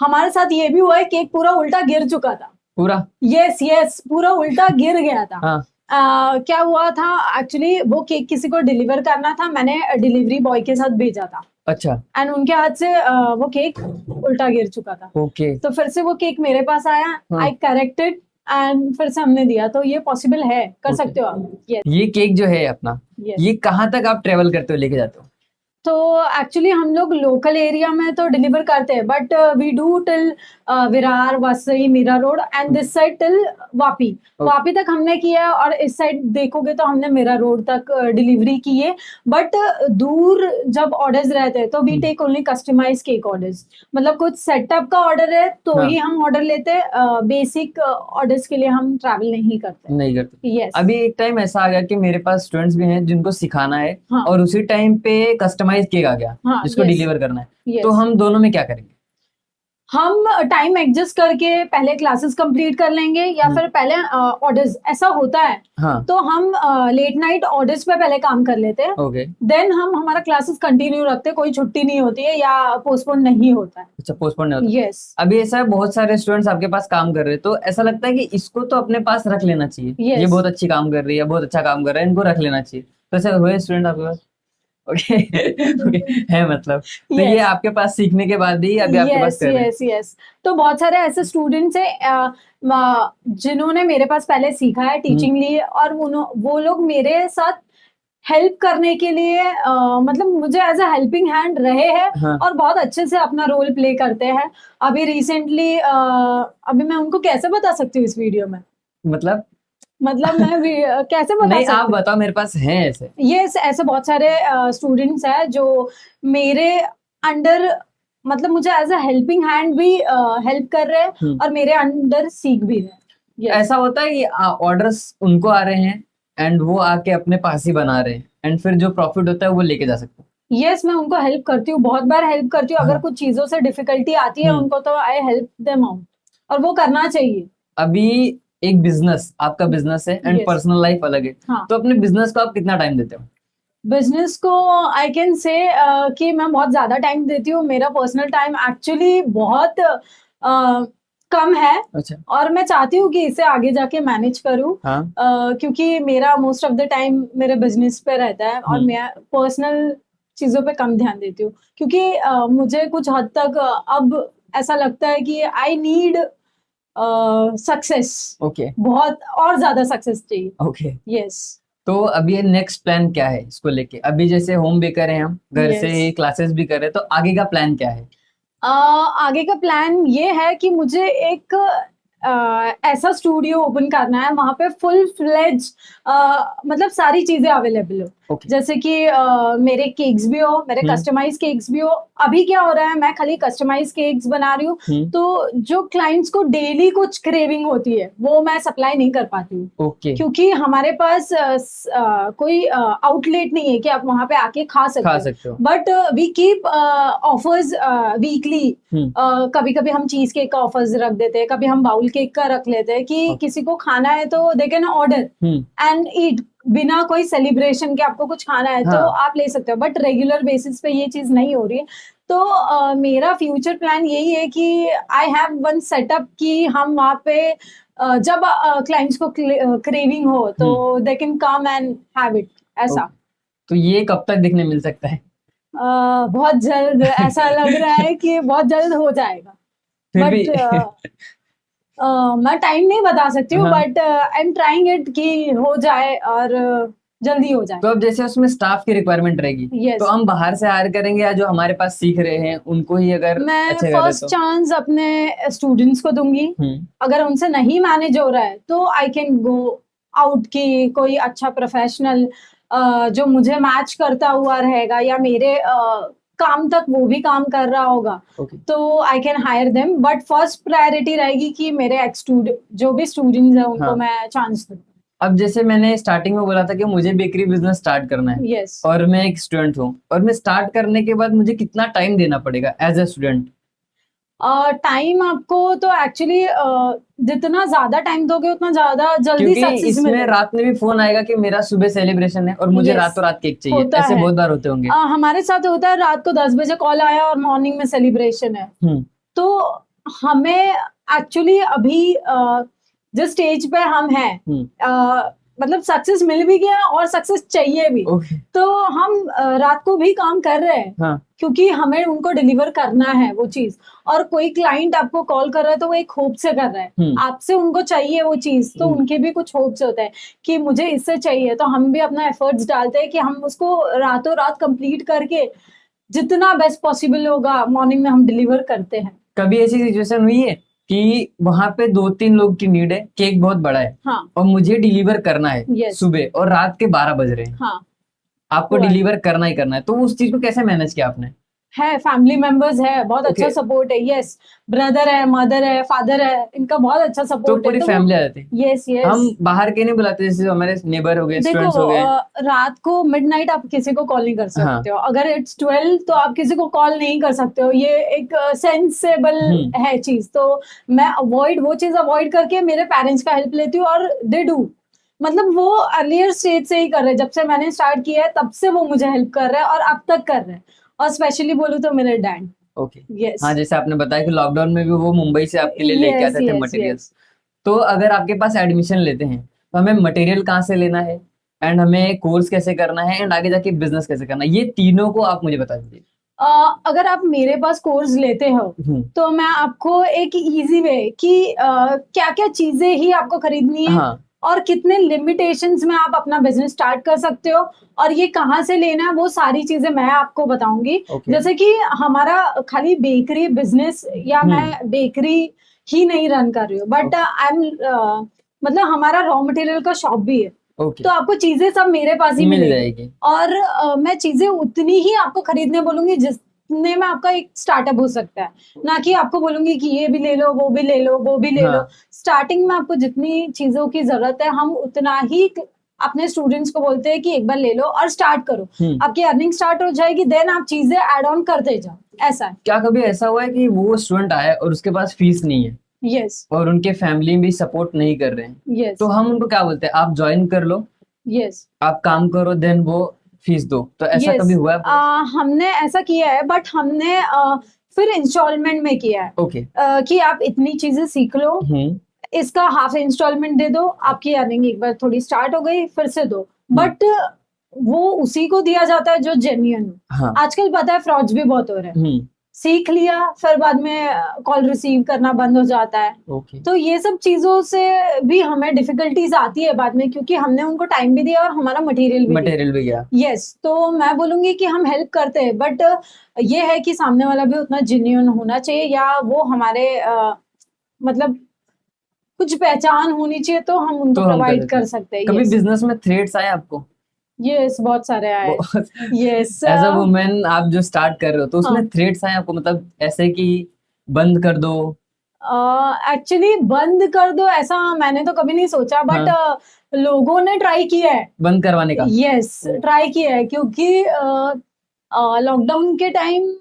हमारे साथ ये भी हुआ है, केक पूरा उल्टा गिर चुका था। पूरा यस पूरा उल्टा गिर गया था। हाँ क्या हुआ था एक्चुअली, वो केक किसी को डिलीवर करना था, मैंने डिलीवरी बॉय के साथ भेजा था, अच्छा एंड उनके हाथ से वो केक उल्टा गिर चुका था। ओके तो फिर से वो केक मेरे पास आया, आई करेक्टेड एंड फिर से हमने दिया। तो ये पॉसिबल है, कर सकते हो आप। यस ये केक जो है अपना, यस ये कहाँ तक आप ट्रेवल करते हो, लेके जाते हो? तो एक्चुअली हम लोग लोकल एरिया में तो डिलीवर करते हैं, but we do till Virar, Vasai, Mira Road and this side till Vapi. Vapi तक हमने किया है, और इस साइड देखोगे तो हमने मीरा रोड तक डिलीवरी की है। बट दूर जब ऑर्डर्स रहते हैं तो we take only customize cake orders, मतलब कुछ सेटअप का ऑर्डर है तो हाँ। ही हम ऑर्डर लेते हैं। बेसिक ऑर्डर्स के लिए हम ट्रैवल नहीं करते। नहीं करते। यस अभी एक टाइम ऐसा आ गया कि मेरे पास स्टूडेंट्स भी हैं जिनको सिखाना है, हाँ। और उसी टाइम पे कस्टमाइज केक आ गया हाँ, जिसको yes. डिलीवर करना है, Yes. तो हम दोनों में क्या करेंगे? हम टाइम एडजस्ट करके पहले क्लासेस कंप्लीट कर लेंगे, या फिर पहले ऑर्डर्स, ऐसा होता है हाँ तो हम लेट नाइट ऑर्डर्स पे पहले काम कर लेते हैं, ओके देन हम हमारा क्लासेस कंटिन्यू रखते हैं, कोई छुट्टी नहीं होती है या पोस्टपोन नहीं होता है। अच्छा पोस्टपोन नहीं होता। यस अभी ऐसा है, बहुत सारे स्टूडेंट्स आपके पास काम कर रहे हैं, तो ऐसा लगता है कि इसको तो अपने पास रख लेना चाहिए, Yes. ये बहुत अच्छी काम कर रही है, बहुत अच्छा काम कर रहा है, इनको रख लेना चाहिए। तो ऐसे हुए स्टूडेंट आपके पास? ओके ओके है मतलब, तो ये Yes. आपके पास सीखने के बाद ही अभी आपके पास यस कर रहे हैं। यस यस तो बहुत सारे ऐसे स्टूडेंट्स हैं जिन्होंने मेरे पास पहले सीखा है, टीचिंग ली है, और वो लोग मेरे साथ हेल्प करने के लिए मतलब मुझे एज अ हेल्पिंग हैंड रहे हैं, हाँ। और बहुत अच्छे से अपना रोल प्ले करते हैं। अभी रिसेंटली अभी मैं उनको कैसे बता सकती हूँ इस वीडियो में, मतलब मैं कैसे बता नहीं, आप सकती हूँ। बताओ, मेरे पास हैं ऐसे। यस ऐसे बहुत सारे स्टूडेंट्स हैं जो मेरे अंडर मतलब मुझे एज अ हेल्पिंग हैंड भी हेल्प कर रहे हैं, और मेरे अंडर सीख भी रहे हैं। Yes. ऐसा होता है कि ऑर्डर्स उनको आ रहे हैं एंड वो आके अपने पास ही बना रहे हैं, एंड फिर जो प्रॉफिट होता है वो लेके जा सकते हैं। यस, मैं उनको हेल्प करती हूँ, बहुत बार हेल्प करती हूँ। अगर हाँ। कुछ चीजों से डिफिकल्टी आती है उनको, तो आई हेल्प देम आउट, और वो करना चाहिए। अभी एक बिजनेस, आपका बिजनेस है एंड Yes. पर्सनल लाइफ अलग है, हाँ। तो अपने बिजनेस को आप कितना टाइम देते हो? बिजनेस को आई कैन से कि मैं बहुत ज्यादा टाइम देती हूँ। मेरा पर्सनल टाइम एक्चुअली बहुत कम है, अच्छा। और मैं चाहती हूँ कि इसे आगे जाके मैनेज करूँ, हाँ। क्योंकि मेरा मोस्ट ऑफ द टाइम मेरे बिजनेस पे रहता है, और मैं पर्सनल चीजों पे कम ध्यान देती हूँ, क्योंकि मुझे कुछ हद तक अब ऐसा लगता है कि आई नीड सक्सेस, ओके। बहुत और ज्यादा सक्सेस चाहिए। ओके। यस। तो अभी ये नेक्स्ट प्लान क्या है इसको लेके? अभी जैसे होम बेकर हैं हम, घर से Yes. ही क्लासेस भी कर रहे हैं, तो आगे का प्लान क्या है? आगे का प्लान ये है कि मुझे एक ऐसा स्टूडियो ओपन करना है, वहां पे फुल फ्लेज मतलब सारी चीजें अवेलेबल हो। ओके। जैसे कि मेरे केक्स भी हो, मेरे कस्टमाइज केक्स भी हो। अभी क्या हो रहा है, मैं खाली कस्टमाइज केक्स बना रही हूँ, तो जो क्लाइंट्स को डेली कुछ क्रेविंग होती है वो मैं सप्लाई नहीं कर पाती हूँ, ओके। क्योंकि हमारे पास कोई आउटलेट नहीं है कि आप वहां पे आके खा सकते हो। But we keep offers weekly. कभी कभी हम चीज केक का ऑफर्स रख देते हैं, कभी हम बाउल केक का रख लेते हैं कि किसी को खाना है तो they can order and eat, बिना कोई सेलिब्रेशन के। आपको कुछ खाना है तो आप ले सकते हो, बट रेगुलर बेसिस पे ये चीज नहीं हो रही है। तो मेरा फ्यूचर प्लान यही है कि आई हैव वन सेटअप कि हम वहां पे जब क्लाइंट्स को क्रेविंग हो तो they can come and have it, ऐसा। तो ये कब तक देखने मिल सकता है? बहुत जल्द, ऐसा लग रहा है कि बहुत जल्द हो जाएगा, फिर बट भी मैं टाइम नहीं बता सकती हूँ, हाँ। But I am trying it कि हो जाए, और जल्दी हो जाए। तो अब जैसे उसमें स्टाफ की रिक्वायरमेंट रहेगी, Yes. तो हम बाहर से हायर करेंगे या जो हमारे पास सीख रहे हैं उनको ही अगर मैं अच्छे कर रहे फर्स्ट तो? चांस अपने स्टूडेंट्स को दूंगी। अगर उनसे नहीं मैनेज हो रहा है तो आई कैन गो आउट की कोई अच्छा प्रोफेशनल जो मुझे मैच करता हुआ रहेगा, या मेरे काम तक वो भी काम कर रहा होगा, तो I can hire them. But first priority रहेगी कि मेरे एक्स जो भी स्टूडेंट्स हैं उनको मैं चांस दूं। अब जैसे मैंने स्टार्टिंग में बोला था कि मुझे बेकरी बिजनेस स्टार्ट करना है, Yes. और मैं एक स्टूडेंट हूँ, और मैं स्टार्ट करने के बाद मुझे कितना टाइम देना पड़ेगा एज ए स्टूडेंट? टाइम आपको तो एक्चुअली जितना ज्यादा टाइम दोगे उतना ज्यादा जल्दी क्योंकि सक्सेस इसमें मिलेगा। रात में भी फोन आएगा कि मेरा सुबह सेलिब्रेशन है और मुझे Yes. रातों रात केक चाहिए, होता ऐसे है। बहुत बार होते होंगे। हमारे साथ होता है, रात को 10 बजे कॉल आया और मॉर्निंग में सेलिब्रेशन है। तो हमें एक्चुअली अभी जिस स्टेज पे हम हैं, मतलब सक्सेस मिल भी गया और सक्सेस चाहिए भी। तो हम रात को भी काम कर रहे हैं, क्योंकि हमें उनको डिलीवर करना है वो चीज। और कोई क्लाइंट आपको कॉल कर रहा है तो वो एक होप से कर रहा है, आपसे उनको चाहिए वो चीज, तो उनके भी कुछ होप्स होते हैं कि मुझे इससे चाहिए। तो हम भी अपना एफर्ट्स डालते हैं कि हम उसको रातों रात कंप्लीट करके जितना बेस्ट पॉसिबल होगा मॉर्निंग में हम डिलीवर करते हैं। कभी ऐसी सिचुएशन हुई है कि वहां पे 2-3 लोग की नीड है, केक बहुत बड़ा है, और मुझे डिलीवर करना है सुबह और रात के 12 बज रहे हैं, आपको डिलीवर करना ही करना है, तो उस चीज को कैसे मैनेज किया आपने? है, फैमिली मेंबर्स है, बहुत अच्छा सपोर्ट है। यस, ब्रदर है, मदर है, फादर है, इनका बहुत अच्छा तो सपोर्ट है। पूरी फैमिली आ जाती है। Yes yes. हम बाहर के नहीं बुलाते, जैसे हमारे नेबर हो गए, स्टूडेंट्स हो गए। रात को मिडनाइट आप किसी को कॉल नहीं कर सकते हो। अगर इट्स 12 तो आप किसी को कॉल नहीं कर सकते हो, ये एक सेंसेबल है चीज। तो मैं वो चीज अवॉइड करके मेरे पेरेंट्स का हेल्प लेती हूँ, और दे डू, मतलब वो अर्लियर स्टेज से ही कर रहे हैं, जब से मैंने स्टार्ट किया है तब से वो मुझे हेल्प कर रहे हैं और अब तक कर रहे हैं। और स्पेशली बोलूँ तो मेरे डैड। यस। हाँ, जैसे आपने बताया कि लॉकडाउन में भी वो मुंबई से आपके लिए लेके आते थे मटेरियल्स। तो अगर आपके पास एडमिशन लेते हैं तो हमें मटेरियल कहाँ से लेना है, एंड हमें कोर्स कैसे करना है, एंड आगे जाके बिजनेस कैसे करना है, ये तीनों को आप मुझे बता दीजिए। अगर आप मेरे पास कोर्स लेते हो तो मैं आपको एक इजी वे कि क्या क्या चीजें ही आपको खरीदनी है, और कितने लिमिटेशंस में आप अपना बिजनेस स्टार्ट कर सकते हो, और ये कहाँ से लेना है, वो सारी चीजें मैं आपको बताऊंगी। जैसे कि हमारा खाली बेकरी बिजनेस, या मैं बेकरी ही नहीं रन कर रही हूँ, बट आई एम मतलब हमारा रॉ मटेरियल का शॉप भी है। तो आपको चीजें सब मेरे पास ही मिल मिलेगी, जाएगी। और मैं चीजें उतनी ही आपको खरीदने बोलूंगी जितने में आपका एक स्टार्टअप हो सकता है, ना कि आपको बोलूंगी कि ये भी ले लो, वो भी ले लो, वो भी ले लो। स्टार्टिंग में आपको जितनी चीजों की जरूरत है हम उतना ही अपने स्टूडेंट्स को बोलते हैं कि एक बार ले लो और स्टार्ट करो, आपकी अर्निंग स्टार्ट हो जाएगी, देन आप चीजें ऐड ऑन करते जाओ, ऐसा है। क्या कभी ऐसा हुआ है कि वो स्टूडेंट आया और उसके पास फीस नहीं है यस और उनके फैमिली भी सपोर्ट नहीं कर रहे हैं, यस तो हम उनको क्या बोलते हैं, आप ज्वाइन कर लो, यस आप काम करो, देन वो फीस दो, तो ऐसा यस कभी हुआ है? हमने ऐसा किया है, बट हमने फिर इंस्टॉलमेंट में किया है। ओके। कि आप इतनी चीजें सीख लो, इसका हाफ इंस्टॉलमेंट दे दो, आपकी अर्निंग एक बार थोड़ी स्टार्ट हो गई, फिर से दो, बट वो उसी को दिया जाता है जो जेन्युइन। हाँ। आजकल पता है फ्रॉड्स भी बहुत हो रहे हैं, सीख लिया फिर बाद में कॉल रिसीव करना बंद हो जाता है। ओके। तो ये सब चीजों से भी हमें डिफिकल्टीज आती है बाद में, क्योंकि हमने उनको टाइम भी दिया और हमारा मटेरियल भी गया। यस, तो मैं बोलूंगी कि हम हेल्प करते हैं, बट ये है कि सामने वाला भी उतना जेन्युइन होना चाहिए, या वो हमारे मतलब कुछ पहचान होनी चाहिए, तो हम उनको तो हम प्रोवाइड कर सकते हैं। कभी बिजनेस में थ्रेट्स आए आपको? यस, बहुत सारे आए। यस, एज अ वुमेन आप जो स्टार्ट कर रहे हो, तो उसमें थ्रेट्स आए आपको, मतलब ऐसे कि बंद कर दो? एक्चुअली बंद कर दो ऐसा मैंने तो कभी नहीं सोचा, बट लोगों ने ट्राई किया है बंद करवाने का। यस, ट्राई किया है, क्योंकि लॉकडाउन के टाइम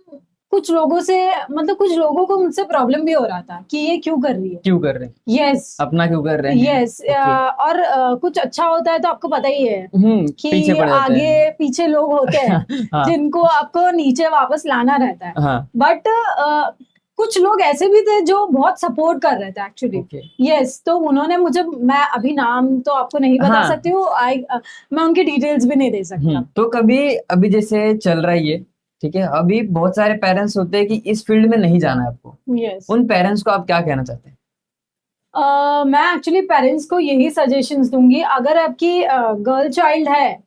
कुछ लोगों से, मतलब कुछ लोगों को मुझसे प्रॉब्लम भी हो रहा था कि ये क्यों कर रही है, क्यों कर रहे हैं, यस अपना क्यों कर रहे हैं। यस। और कुछ अच्छा होता है तो आपको पता ही है कि पीछे पड़ जाते आगे हैं। पीछे लोग होते हैं हाँ। जिनको आपको नीचे वापस लाना रहता है, हाँ। बट कुछ लोग ऐसे भी थे जो बहुत सपोर्ट कर रहे थे एक्चुअली। यस, तो उन्होंने मुझे, मैं अभी नाम तो आपको नहीं बता सकती हूँ, मैं उनकी डिटेल्स भी नहीं दे सकता। तो कभी अभी जैसे चल रहा है ये, ठीक है, अभी बहुत सारे पेरेंट्स होते हैं कि इस फील्ड में नहीं जाना है आपको, यस, उन पेरेंट्स को आप क्या कहना चाहते हैं? मैं एक्चुअली पेरेंट्स को यही सजेशंस दूंगी, अगर आपकी गर्ल चाइल्ड है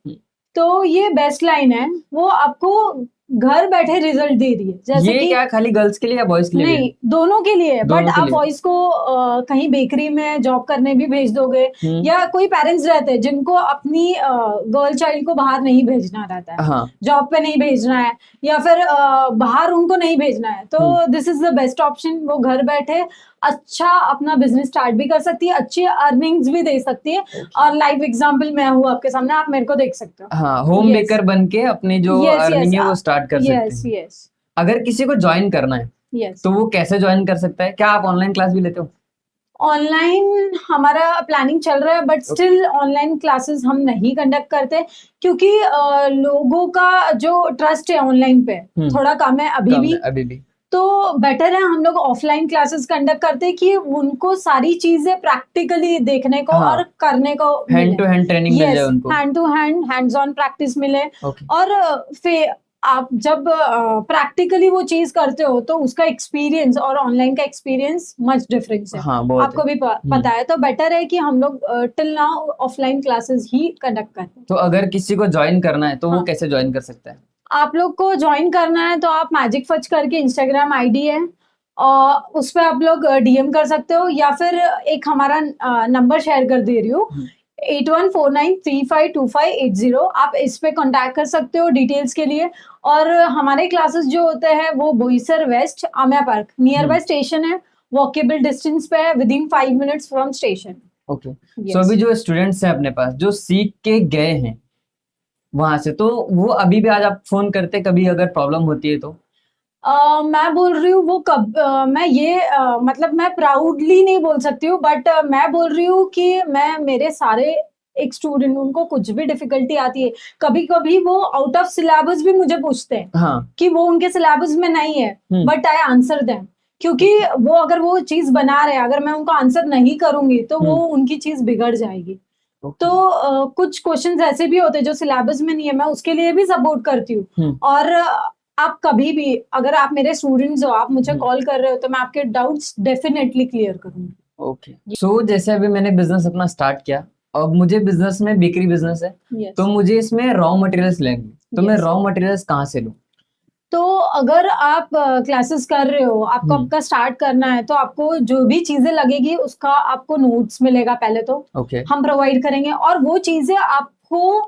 तो ये बेस्ट लाइन है, वो आपको घर बैठे रिजल्ट दे रही है। जैसे ये कि क्या खाली गर्ल्स के लिए या बॉयज के लिए? नहीं, दोनों के लिए है, दोनों बट के आप लिए। बॉयज को कहीं बेकरी में जॉब करने भी भेज दोगे, या कोई पेरेंट्स रहते हैं जिनको अपनी गर्ल चाइल्ड को बाहर नहीं भेजना रहता है, हाँ। जॉब पे नहीं भेजना है, या फिर बाहर उनको नहीं भेजना है, तो this is the best option. वो घर बैठे अच्छा अपना बिजनेस स्टार्ट भी कर सकती है, अच्छी अर्निंग्स भी दे सकती है, और लाइव एग्जांपल मैं हूँ आपके सामने, आप मेरे को देख सकते हो। हाँ, होम बेकर बन के अपनी जो अर्निंग है वो स्टार्ट कर सकते हैं। यस, अगर किसी को ज्वाइन करना है यस, तो वो कैसे ज्वाइन कर सकता है? क्या आप ऑनलाइन क्लास भी लेते हो? ऑनलाइन हमारा प्लानिंग चल रहा है, बट स्टिल ऑनलाइन क्लासेस हम नहीं कंडक्ट करते, क्योंकि लोगों का जो ट्रस्ट है ऑनलाइन पे थोड़ा कम है अभी भी। तो बेटर है हम लोग ऑफलाइन क्लासेस कंडक्ट करते हैं, कि उनको सारी चीजें प्रैक्टिकली देखने को और करने को, हैंड टू हैंड ट्रेनिंग मिल जाए उनको, hand to hand, hands on practice मिले। और फिर आप जब प्रैक्टिकली वो चीज करते हो तो उसका एक्सपीरियंस और ऑनलाइन का एक्सपीरियंस मच डिफरेंस है। हाँ, आपको भी पता है, तो बेटर है कि हम लोग टिल नाउ ऑफलाइन क्लासेस ही कंडक्ट करते हैं। तो अगर किसी को ज्वाइन करना है तो वो कैसे ज्वाइन कर सकता है? आप लोग को ज्वाइन करना है तो आप मैजिक फच करके इंस्टाग्राम आईडी है, और उस पर आप लोग डीएम कर सकते हो, या फिर एक हमारा नंबर शेयर कर दे रही हूँ, 8149352580। आप इस पे कांटेक्ट कर सकते हो डिटेल्स के लिए। और हमारे क्लासेस जो होते हैं वो Boisar west Amiya park nearby station है, वॉकेबल डिस्टेंस पे है, within 5 minutes from station. Okay. So अभी जो स्टूडेंट्स हैं अपने पास जो सीख के गए हैं वहां से, तो वो अभी भी आज आप फोन करते कभी अगर प्रॉब्लम होती है तो? मैं बोल रही हूँ वो मैं ये मतलब मैं प्राउडली नहीं बोल सकती हूँ, बट मैं बोल रही हूँ कि मैं मेरे सारे एक स्टूडेंट, उनको कुछ भी डिफिकल्टी आती है, कभी कभी वो आउट ऑफ सिलेबस भी मुझे पूछते हैं। हाँ। कि वो उनके सिलेबस में नहीं है, बट आई आंसर देम, क्योंकि वो अगर वो चीज बना रहे, अगर मैं उनको आंसर नहीं करूंगी तो वो उनकी चीज बिगड़ जाएगी। तो कुछ क्वेश्चंस ऐसे भी होते हैं जो सिलेबस में नहीं है, मैं उसके लिए भी सपोर्ट करती हूँ। और आप कभी भी, अगर आप मेरे स्टूडेंट्स हो, आप मुझे कॉल कर रहे हो, तो मैं आपके डाउट्स डेफिनेटली क्लियर करूंगी। ओके। सो जैसे अभी मैंने बिजनेस अपना स्टार्ट किया, अब मुझे बिजनेस में बेकरी बिजनेस है, तो मुझे इसमें रॉ मटेरियल्स लेंगे, तो मैं रॉ मटेरियल्स कहाँ से लूँ? तो अगर आप क्लासेस कर रहे हो, आपको आपका स्टार्ट करना है, तो आपको जो भी चीजें लगेगी उसका आपको नोट्स मिलेगा पहले तो, हम प्रोवाइड करेंगे, और वो चीजें आपको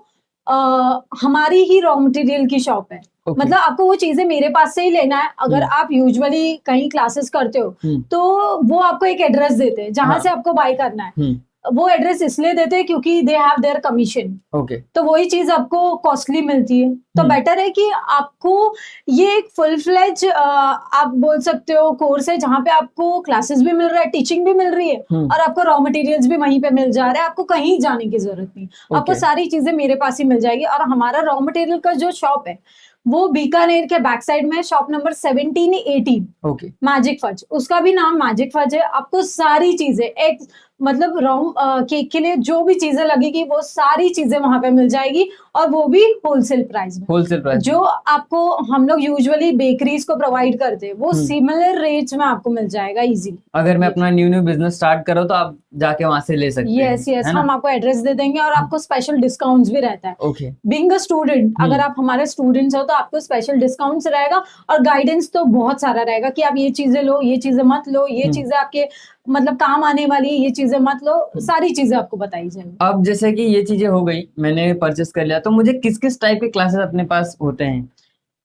हमारी ही रॉ मटेरियल की शॉप है, मतलब आपको वो चीजें मेरे पास से ही लेना है। अगर आप यूजुअली कहीं क्लासेस करते हो तो वो आपको एक एड्रेस देते हैं जहां से आपको बाय करना है। वो एड्रेस इसलिए देते हैं क्योंकि they have their commission, okay तो वही चीज आपको कॉस्टली मिलती है। तो बेटर है कि आपको ये एक फुल फ्लेज आप बोल सकते हो कोर्स है जहाँ पे आपको क्लासेस भी मिल रहा है, टीचिंग भी मिल रही है, और आपको रॉ मटेरियल्स भी वहीं पे मिल जा रहा है, आपको कहीं जाने की जरूरत नहीं, आपको सारी चीजें मेरे पास ही मिल जाएगी। और हमारा रॉ मटेरियल का जो शॉप है वो बीकानेर के बैक साइड में, shop number 1718, okay magic fudge, उसका भी नाम मैजिक फज है। आपको सारी चीजें एक मतलब राउंड केक के लिए जो भी चीजें लगेगी वो सारी चीजें वहां पे मिल जाएगी, और वो भी होलसेल प्राइस में। होलसेल प्राइस जो आपको हम लोग यूजुअली बेकरीज को प्रोवाइड करते हैं वो सिमिलर रेट्स में आपको मिल जाएगा इजीली। अगर मैं अपना न्यू बिजनेस स्टार्ट करूँ तो आप जाके वहां से ले सकते हैं। यस यस, है ना? हम आपको एड्रेस दे देंगे और आपको स्पेशल डिस्काउंट्स भी रहता है। ओके बीइंग अ स्टूडेंट, अगर आप हमारे स्टूडेंट्स हो तो आपको स्पेशल डिस्काउंट्स रहेगा, और गाइडेंस तो बहुत सारा रहेगा कि आप ये चीजें लो, ये चीजें मत लो, ये चीजें आपके मतलब काम आने वाली है, ये चीजें मत लो, सारी चीजें आपको बताई जाएंगी। अब जैसे कि ये चीजें हो गई, मैंने परचेस कर लिया, तो मुझे किस किस टाइप के क्लासेस अपने पास होते हैं?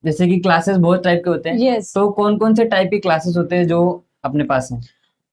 जैसे कि क्लासेस बहुत टाइप के होते हैं, यस, तो कौन कौन से टाइप के क्लासेस होते हैं जो अपने पास हैं?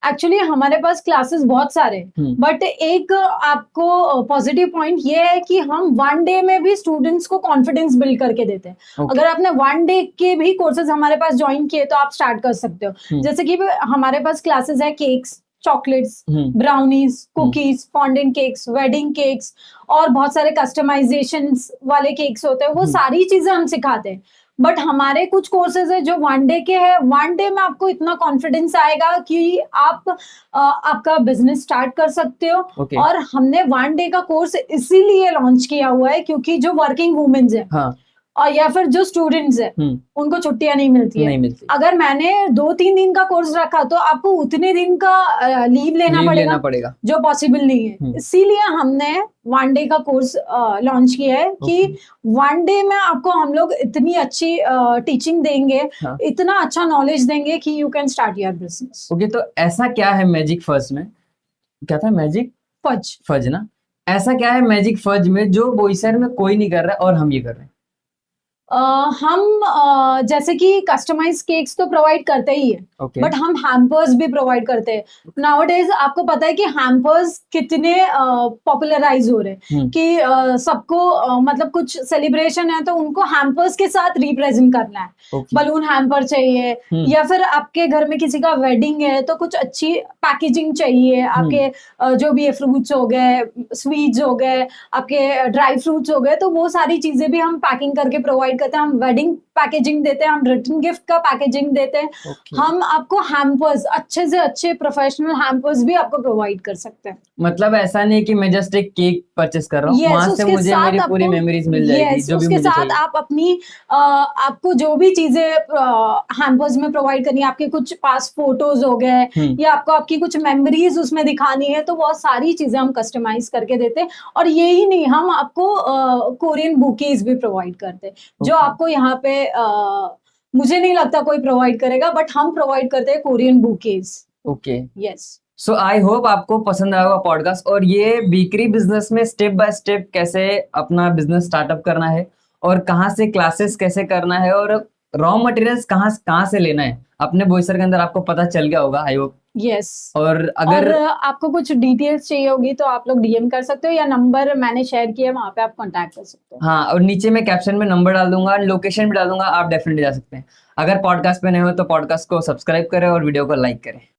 एक्चुअली हमारे पास क्लासेस बहुत सारे, बट एक आपको पॉजिटिव पॉइंट ये है कि हम वन डे में भी स्टूडेंट्स को कॉन्फिडेंस बिल्ड करके देते हैं। Okay. अगर आपने वन डे के भी कोर्सेज हमारे पास ज्वाइन किए तो आप स्टार्ट कर सकते हो। जैसे कि हमारे पास क्लासेस है cakes, chocolates, brownies, cookies, fondant cakes, wedding cakes, और बहुत सारे कस्टमाइजेशन वाले केक्स होते हैं, वो सारी चीजें हम सिखाते हैं। बट हमारे कुछ कोर्सेज है जो वन डे के हैं, वन डे में आपको इतना कॉन्फिडेंस आएगा कि आप आपका बिजनेस स्टार्ट कर सकते हो। Okay. और हमने वन डे का कोर्स इसीलिए लॉन्च किया हुआ है क्योंकि जो वर्किंग वुमेन्स है, हाँ और या फिर जो स्टूडेंट्स है, उनको छुट्टियां नहीं मिलती है। नहीं मिलती। अगर मैंने 2-3 दिन का कोर्स रखा तो आपको उतने दिन का लीव लेना पड़ेगा, जो पॉसिबल नहीं है। इसीलिए हमने वन डे का कोर्स लॉन्च किया है कि वन डे में आपको हम लोग इतनी अच्छी टीचिंग देंगे, इतना अच्छा नॉलेज देंगे कि you can start your business. Okay, तो ऐसा क्या है मैजिक फज में? क्या था? मैजिक फज, फज ना? ऐसा क्या है मैजिक फज में जो बोईसर में कोई नहीं कर रहा है और हम ये कर रहे हैं? हम जैसे कि कस्टमाइज केक्स तो प्रोवाइड करते ही है, Okay. बट हम हैम्पर्स भी प्रोवाइड करते हैं। नाउअडेज आपको पता है कि हैम्पर्स कितने पॉपुलराइज हो रहे हैं कि सबको मतलब कुछ सेलिब्रेशन है तो उनको हैम्पर्स के साथ रिप्रेजेंट करना है। Okay. बलून हैम्पर चाहिए, या फिर आपके घर में किसी का वेडिंग है तो कुछ अच्छी पैकेजिंग चाहिए। आपके जो भी फ्रूट्स हो गए, स्वीट्स हो गए, आपके ड्राई फ्रूट्स हो गए, तो वो सारी चीजें भी हम पैकिंग करके प्रोवाइड करते हैं। हम वेडिंग पैकेजिंग देते हैं, हम रिटर्न गिफ्ट का पैकेजिंग देते हैं। Okay. हम आपको हैम्पर्स, अच्छे से अच्छे प्रोफेशनल हैम्पर्स भी आपको प्रोवाइड कर सकते हैं। मतलब ऐसा नहीं कि मैं जस्ट एक केक परचेस कर रहा हूँ, वहां से मुझे मेरी पूरी मेमोरीज मिल जाएगी, जो भी उसके मुझे साथ चाहिए। आप अपनी आपको जो भी चीजें हैम्पर्स में प्रोवाइड करनी है, आपके कुछ पास फोटोज हो गए, या आपको आपकी कुछ मेमोरीज उसमें दिखानी है, तो बहुत सारी चीजें हम कस्टमाइज करके देते हैं। और यही नहीं, हम आपको कोरियन बुकेज भी प्रोवाइड करते हैं, जो आपको यहाँ पे मुझे नहीं लगता कोई प्रोवाइड करेगा, बट हम प्रोवाइड करते हैं Korean bouquets. Okay, yes. So I hope आपको पसंद आएगा पॉडकास्ट, और ये बेकरी बिजनेस में स्टेप बाय स्टेप कैसे अपना बिजनेस स्टार्टअप करना है, और कहाँ से क्लासेस कैसे करना है, और रॉ मटेरियल्स कहाँ से लेना है अपने बोईसर के अंदर, आपको पता चल गया होगा आई होप। यस। और अगर आपको कुछ डिटेल्स चाहिए होगी तो आप लोग डीएम कर सकते हो, या नंबर मैंने शेयर किया वहां पे आप कांटेक्ट कर सकते हो। हाँ, और नीचे मैं कैप्शन में नंबर डाल दूंगा, लोकेशन भी डाल दूंगा, आप डेफिनेटली जा सकते हैं। अगर पॉडकास्ट पे नए हो तो पॉडकास्ट को सब्सक्राइब करें और वीडियो को लाइक करें।